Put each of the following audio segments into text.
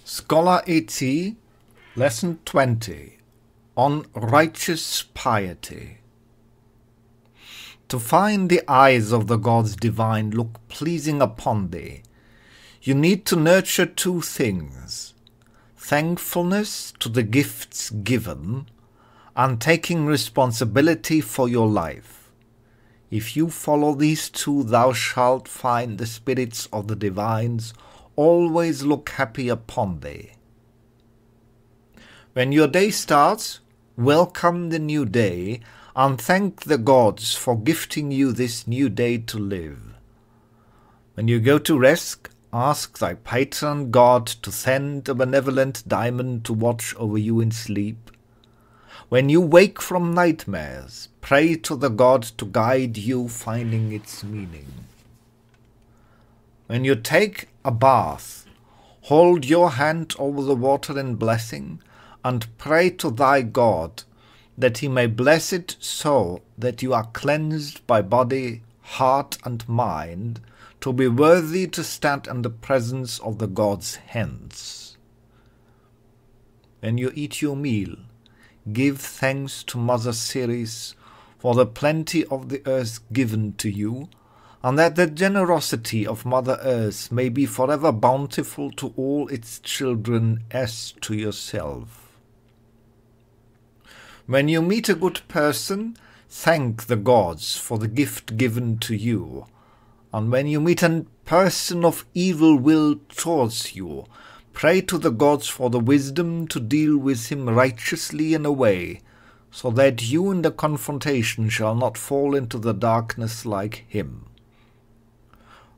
Schola Aetii, Lesson 20, on Righteous Piety. To find the eyes of the gods divine look pleasing upon thee, you need to nurture two things: thankfulness to the gifts given, and taking responsibility for your life. If you follow these two, thou shalt find the spirits of the divines always look happy upon thee. When your day starts, welcome the new day, and thank the gods for gifting you this new day to live. When you go to rest, ask thy patron God to send a benevolent diamond to watch over you in sleep. When you wake from nightmares, pray to the God to guide you, finding its meaning. When you take a bath, hold your hand over the water in blessing, and pray to thy God that he may bless it so that you are cleansed by body, heart, and mind, to be worthy to stand in the presence of the gods hence. When you eat your meal, give thanks to Mother Ceres for the plenty of the earth given to you, and that the generosity of Mother Earth may be forever bountiful to all its children as to yourself. When you meet a good person, thank the gods for the gift given to you, and when you meet a person of evil will towards you, pray to the gods for the wisdom to deal with him righteously in a way, so that you in the confrontation shall not fall into the darkness like him.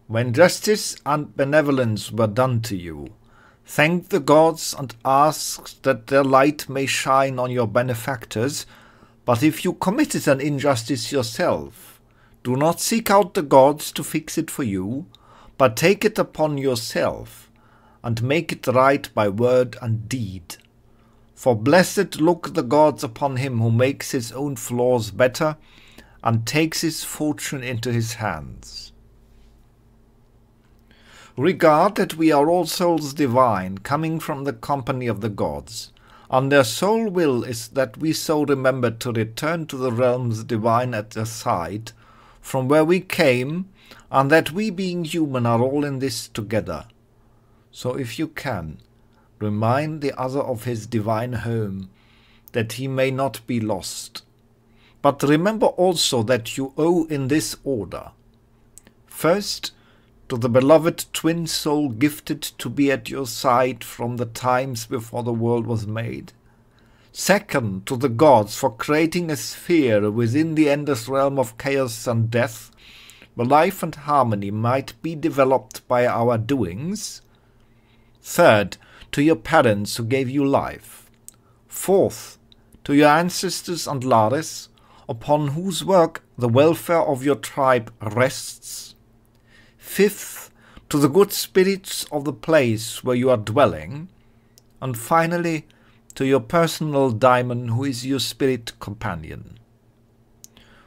When justice and benevolence were done to you, thank the gods and ask that their light may shine on your benefactors. But if you committed an injustice yourself, do not seek out the gods to fix it for you, but take it upon yourself, and make it right by word and deed. For blessed look the gods upon him who makes his own flaws better, and takes his fortune into his hands. Regard that we are all souls divine, coming from the company of the gods, and their sole will is that we so remember to return to the realms divine at their side, from where we came, and that we being human are all in this together. So if you can, remind the other of his divine home, that he may not be lost. But remember also that you owe in this order: first, to the beloved twin soul gifted to be at your side from the times before the world was made. Second, to the gods for creating a sphere within the endless realm of chaos and death, where life and harmony might be developed by our doings. Third, to your parents who gave you life. Fourth, to your ancestors and lares, upon whose work the welfare of your tribe rests. Fifth, to the good spirits of the place where you are dwelling. And finally, to your personal daimon who is your spirit companion.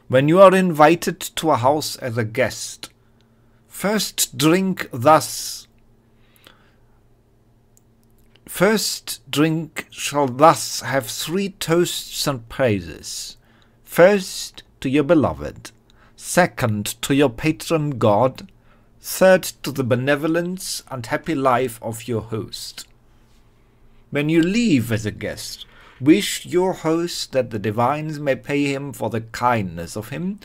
When you are invited to a house as a guest, first drink shall thus have three toasts and praises. First, to your beloved. Second, to your patron god. Third, to the benevolence and happy life of your host. When you leave as a guest, wish your host that the divines may pay him for the kindness of him,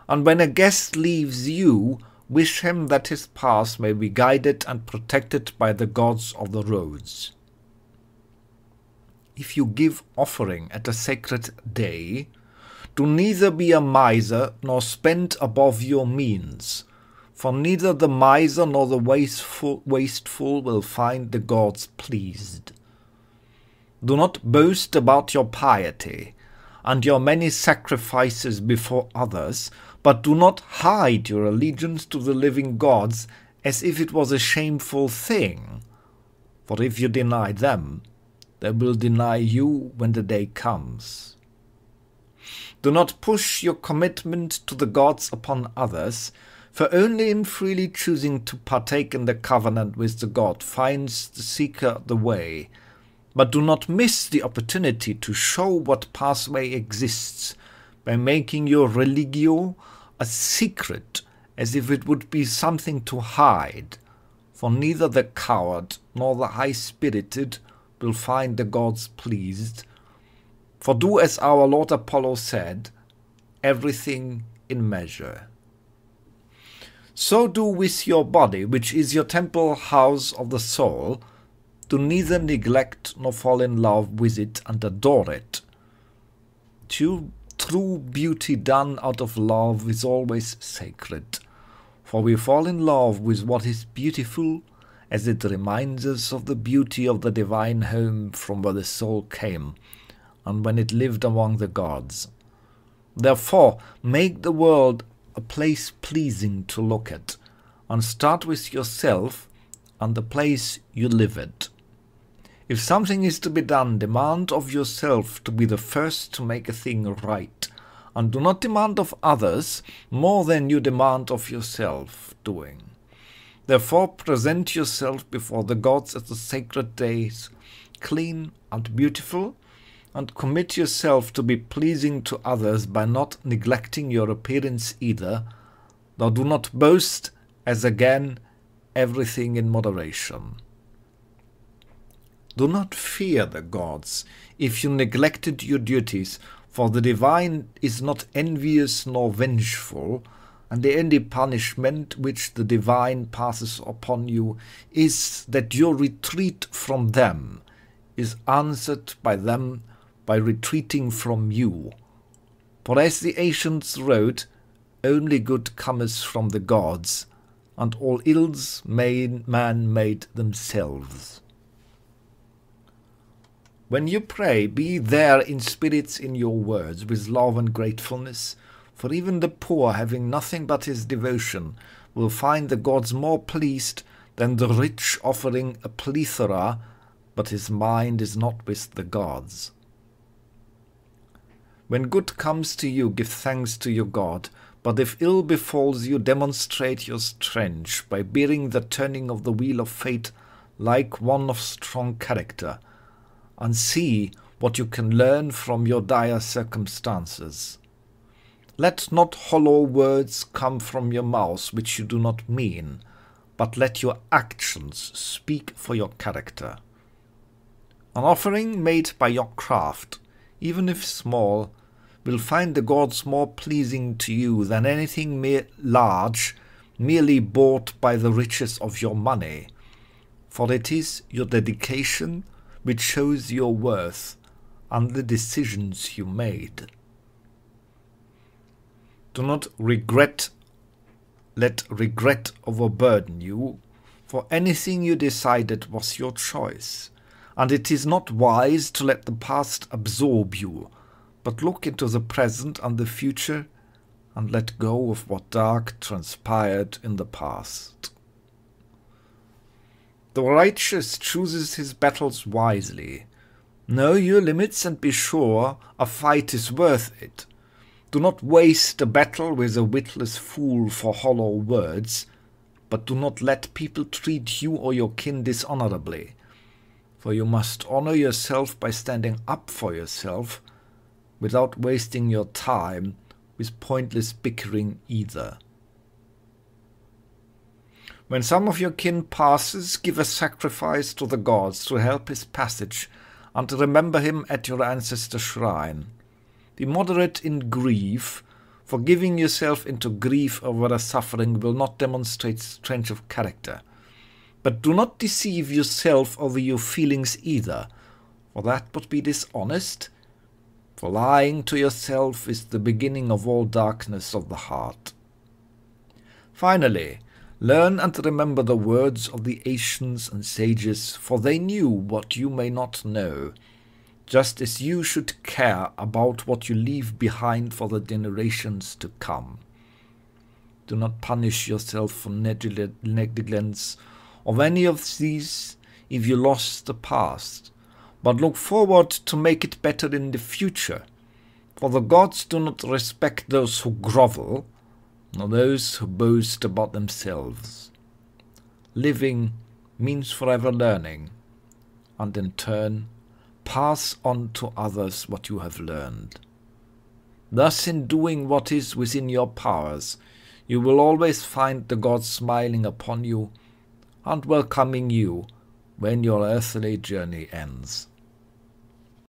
and when a guest leaves you, wish him that his path may be guided and protected by the gods of the roads. If you give offering at a sacred day, do neither be a miser nor spend above your means, for neither the miser nor the wasteful will find the gods pleased. Do not boast about your piety and your many sacrifices before others, but do not hide your allegiance to the living gods as if it was a shameful thing. For if you deny them, they will deny you when the day comes. Do not push your commitment to the gods upon others, For only in freely choosing to partake in the covenant with the God finds the seeker the way. But do not miss the opportunity to show what pathway exists by making your religio a secret, as if it would be something to hide. For neither the coward nor the high-spirited will find the gods pleased. For do as our Lord Apollo said, everything in measure. So do with your body, which is your temple house of the soul. Do neither neglect nor fall in love with it and adore it. True beauty done out of love is always sacred. For we fall in love with what is beautiful, as it reminds us of the beauty of the divine home from where the soul came, and when it lived among the gods. Therefore, make the world a place pleasing to look at, and start with yourself and the place you live at. If something is to be done, demand of yourself to be the first to make a thing right, and do not demand of others more than you demand of yourself doing. Therefore present yourself before the gods at the sacred days, clean and beautiful, and commit yourself to be pleasing to others by not neglecting your appearance either, though do not boast, as again, everything in moderation. Do not fear the gods if you neglected your duties, for the divine is not envious nor vengeful, and the only punishment which the divine passes upon you is that your retreat from them is answered by them by retreating from you. For as the ancients wrote, only good cometh from the gods, and all ills man made themselves. When you pray, be there in spirits in your words, with love and gratefulness, for even the poor, having nothing but his devotion, will find the gods more pleased than the rich offering a plethora, but his mind is not with the gods. When good comes to you, give thanks to your God, but if ill befalls you, demonstrate your strength by bearing the turning of the wheel of fate like one of strong character, and see what you can learn from your dire circumstances. Let not hollow words come from your mouth which you do not mean, but let your actions speak for your character. An offering made by your craft, even if small, will find the gods more pleasing to you than anything large, merely bought by the riches of your money, for it is your dedication which shows your worth and the decisions you made. Do not let regret overburden you, for anything you decided was your choice, and it is not wise to let the past absorb you, but look into the present and the future, and let go of what dark transpired in the past. The righteous chooses his battles wisely. Know your limits and be sure a fight is worth it. Do not waste a battle with a witless fool for hollow words, but do not let people treat you or your kin dishonorably. For you must honor yourself by standing up for yourself, without wasting your time with pointless bickering either. When some of your kin passes, give a sacrifice to the gods to help his passage, and remember him at your ancestor's shrine. Be moderate in grief, for giving yourself into grief over a suffering will not demonstrate strength of character. But do not deceive yourself over your feelings either, for that would be dishonest, for lying to yourself is the beginning of all darkness of the heart. Finally, learn and remember the words of the ancients and sages, for they knew what you may not know, just as you should care about what you leave behind for the generations to come. Do not punish yourself for negligence of any of these if you lost the past, but look forward to make it better in the future, for the gods do not respect those who grovel, nor those who boast about themselves. Living means forever learning, and in turn pass on to others what you have learned. Thus, in doing what is within your powers, you will always find the gods smiling upon you and welcoming you when your earthly journey ends.